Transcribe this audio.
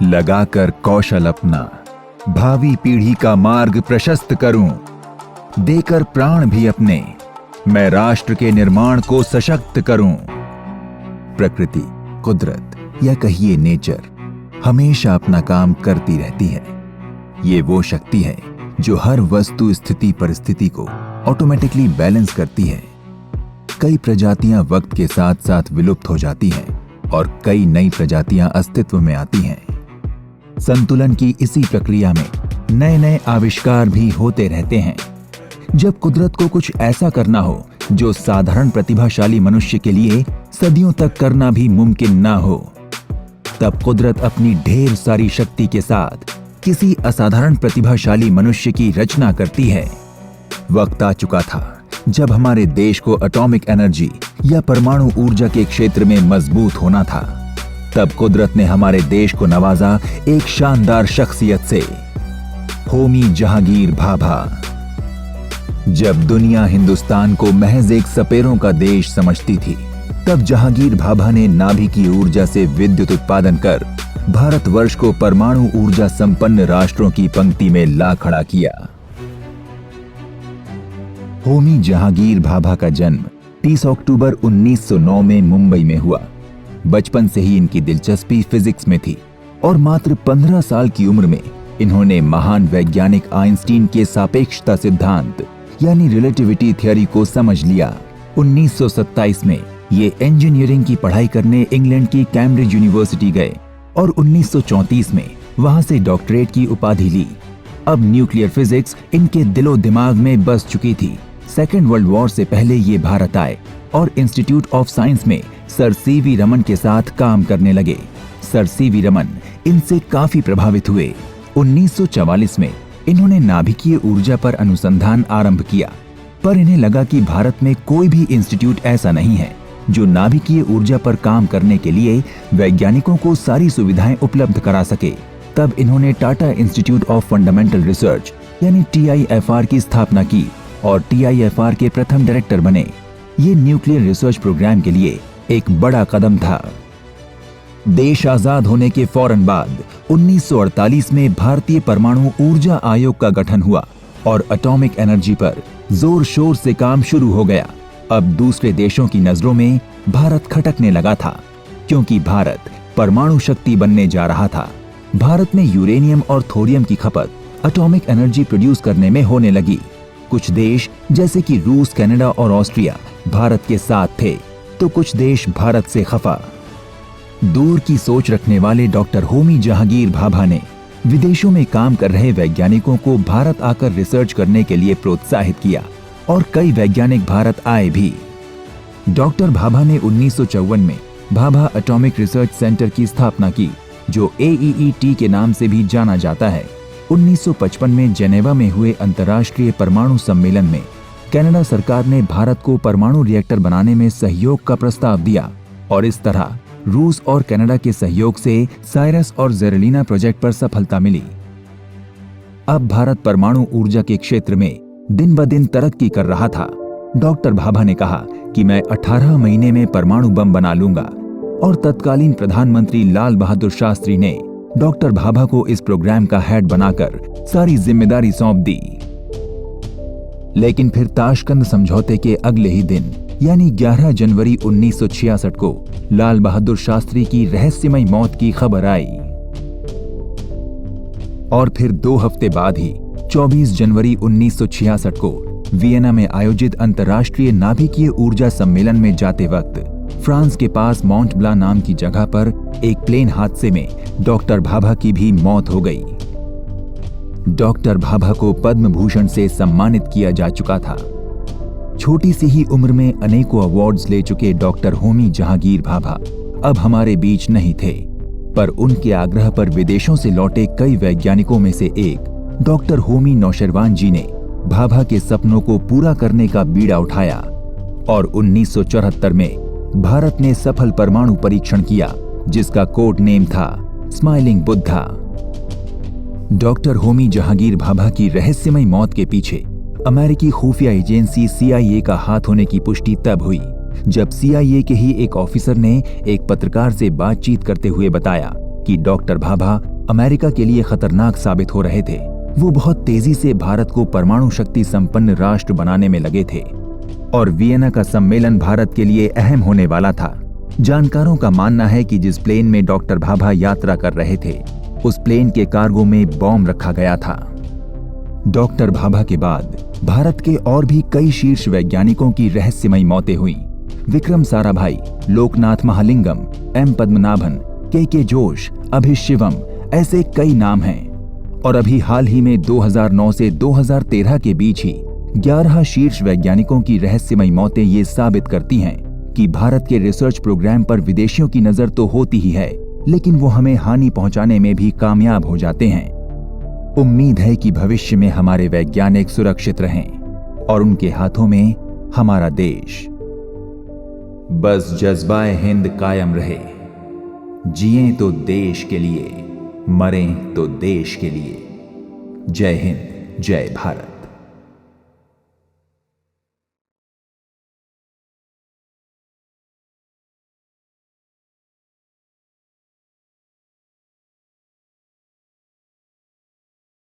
लगाकर कौशल अपना भावी पीढ़ी का मार्ग प्रशस्त करूं, देकर प्राण भी अपने मैं राष्ट्र के निर्माण को सशक्त करूं। प्रकृति, कुदरत या कहिए नेचर हमेशा अपना काम करती रहती है। ये वो शक्ति है जो हर वस्तु स्थिति परिस्थिति को ऑटोमेटिकली बैलेंस करती है। कई प्रजातियां वक्त के साथ साथ विलुप्त हो जाती हैं और कई नई प्रजातियां अस्तित्व में आती हैं। संतुलन की इसी प्रक्रिया में नए नए आविष्कार भी होते रहते हैं। जब कुदरत को कुछ ऐसा करना हो जो साधारण प्रतिभाशाली मनुष्य के लिए सदियों तक करना भी मुमकिन ना हो, तब कुदरत अपनी ढेर सारी शक्ति के साथ किसी असाधारण प्रतिभाशाली मनुष्य की रचना करती है। वक्त आ चुका था जब हमारे देश को एटॉमिक एनर्जी या परमाणु ऊर्जा के क्षेत्र में मजबूत होना था। तब कुदरत ने हमारे देश को नवाजा एक शानदार शख्सियत से, होमी जहांगीर भाभा। जब दुनिया हिंदुस्तान को महज एक सपेरों का देश समझती थी, तब जहांगीर भाभा ने नाभिकीय ऊर्जा से विद्युत उत्पादन कर भारतवर्ष को परमाणु ऊर्जा संपन्न राष्ट्रों की पंक्ति में ला खड़ा किया। होमी जहांगीर भाभा का जन्म 30 अक्टूबर 1909 में मुंबई में हुआ। बचपन से ही इनकी दिलचस्पी फिजिक्स में थी और मात्र 15 साल की उम्र में इन्होंने महान वैज्ञानिक आइंस्टीन के सापेक्षता सिद्धांत यानी रिलेटिविटी थ्योरी को समझ लिया। 1927 में ये इंजीनियरिंग की पढ़ाई करने इंग्लैंड की कैम्ब्रिज यूनिवर्सिटी गए और 1934 में वहां से डॉक्टरेट की उपाधि ली। अब न्यूक्लियर फिजिक्स इनके दिलो दिमाग में बस चुकी थी। सेकेंड वर्ल्ड वॉर से पहले ये भारत आए और इंस्टीट्यूट ऑफ साइंस में सर सीवी रमन के साथ काम करने लगे। सर सीवी रमन इनसे काफी प्रभावित हुए। 1944 में इन्होंने नाभिकीय ऊर्जा पर अनुसंधान आरंभ किया, पर इन्हें लगा कि भारत में कोई भी इंस्टीट्यूट ऐसा नहीं है जो नाभिकीय ऊर्जा पर काम करने के लिए वैज्ञानिकों को सारी सुविधाएं उपलब्ध करा सके। तब इन्होंने Tata institute of fundamental research यानी TIFR की स्थापना की और TIFR के प्रथम डायरेक्टर बने। ये न्यूक्लियर रिसर्च प्रोग्राम के लिए एक बड़ा कदम था। देश आजाद होने के फौरन बाद 1948 में भारतीय परमाणु ऊर्जा आयोग का गठन हुआ और एटॉमिक एनर्जी पर जोर शोर से काम शुरू हो गया। अब दूसरे देशों की नजरों में भारत खटकने लगा था, क्योंकि भारत परमाणु शक्ति बनने जा रहा था। भारत में यूरेनियम और थोरियम की खपत एटॉमिक एनर्जी प्रोड्यूस करने में होने लगी। कुछ देश जैसे कि रूस, कनाडा और ऑस्ट्रिया भारत के साथ थे, तो कुछ देश भारत से खफा। दूर की सोच रखने वाले डॉक्टर होमी जहांगीर भाभा ने विदेशों में काम कर रहे वैज्ञानिकों को भारत आकर रिसर्च करने के लिए प्रोत्साहित किया और कई वैज्ञानिक भारत आए भी। डॉक्टर भाभा ने 1954 में भाभा एटॉमिक रिसर्च सेंटर की स्थापना की, जो AEET के नाम से भी जाना जाता है। 1955 में जेनेवा में हुए अंतर्राष्ट्रीय परमाणु सम्मेलन में कनाडा सरकार ने भारत को परमाणु रिएक्टर बनाने में सहयोग का प्रस्ताव दिया और इस तरह रूस और कनाडा के सहयोग से साइरस और जेरेलिना प्रोजेक्ट पर सफलता मिली। अब भारत परमाणु ऊर्जा के क्षेत्र में दिन ब दिन तरक्की कर रहा था। डॉक्टर भाभा ने कहा कि मैं 18 महीने में परमाणु बम बना लूंगा और तत्कालीन प्रधानमंत्री लाल बहादुर शास्त्री ने डॉक्टर भाभा को इस प्रोग्राम का हेड बनाकर सारी जिम्मेदारी सौंप दी। लेकिन फिर ताशकंद समझौते के अगले ही दिन यानी 11 जनवरी 1966 को लाल बहादुर शास्त्री की रहस्यमय मौत की खबर आई और फिर 2 हफ्ते बाद ही 24 जनवरी 1966 को वियना में आयोजित अंतर्राष्ट्रीय नाभिकीय ऊर्जा सम्मेलन में जाते वक्त फ्रांस के पास माउंट ब्ला नाम की जगह पर एक प्लेन हादसे में डॉक्टर भाभा की भी मौत हो गई। डॉक्टर भाभा को पद्म भूषण से सम्मानित किया जा चुका था। छोटी सी ही उम्र में अनेकों अवार्ड्स ले चुके डॉक्टर होमी जहांगीर भाभा अब हमारे बीच नहीं थे, पर उनके आग्रह पर विदेशों से लौटे कई वैज्ञानिकों में से एक डॉक्टर होमी नौशरवान जी ने भाभा के सपनों को पूरा करने का बीड़ा उठाया और 1974 में भारत ने सफल परमाणु परीक्षण किया, जिसका कोड नेम था स्माइलिंग बुद्धा। डॉक्टर होमी जहांगीर भाभा की रहस्यमय मौत के पीछे अमेरिकी खुफिया एजेंसी CIA का हाथ होने की पुष्टि तब हुई जब CIA के ही एक ऑफिसर ने एक पत्रकार से बातचीत करते हुए बताया कि डॉक्टर भाभा अमेरिका के लिए खतरनाक साबित हो रहे थे। वो बहुत तेजी से भारत को परमाणु शक्ति संपन्न राष्ट्र बनाने में लगे थे और वियना का सम्मेलन भारत के लिए अहम होने वाला था। जानकारों का मानना है कि जिस प्लेन में डॉक्टर भाभा यात्रा कर रहे थे, उस प्लेन के कार्गो में बॉम्ब रखा गया था। डॉक्टर भाभा के बाद भारत के और भी कई शीर्ष वैज्ञानिकों की रहस्यमयी मौतें हुई। विक्रम साराभाई, लोकनाथ महालिंगम, एम पद्मनाभन, के जोश, अभी शिवम, ऐसे कई नाम हैं। और अभी हाल ही में 2009 से 2013 के बीच ही 11 शीर्ष वैज्ञानिकों की रहस्यमयी मौतें ये साबित करती हैं कि भारत के रिसर्च प्रोग्राम पर विदेशियों की नजर तो होती ही है, लेकिन वो हमें हानि पहुंचाने में भी कामयाब हो जाते हैं। उम्मीद है कि भविष्य में हमारे वैज्ञानिक सुरक्षित रहें और उनके हाथों में हमारा देश। बस जज्बाए हिंद कायम रहे। जिएं तो देश के लिए, मरें तो देश के लिए। जय हिंद, जय भारत।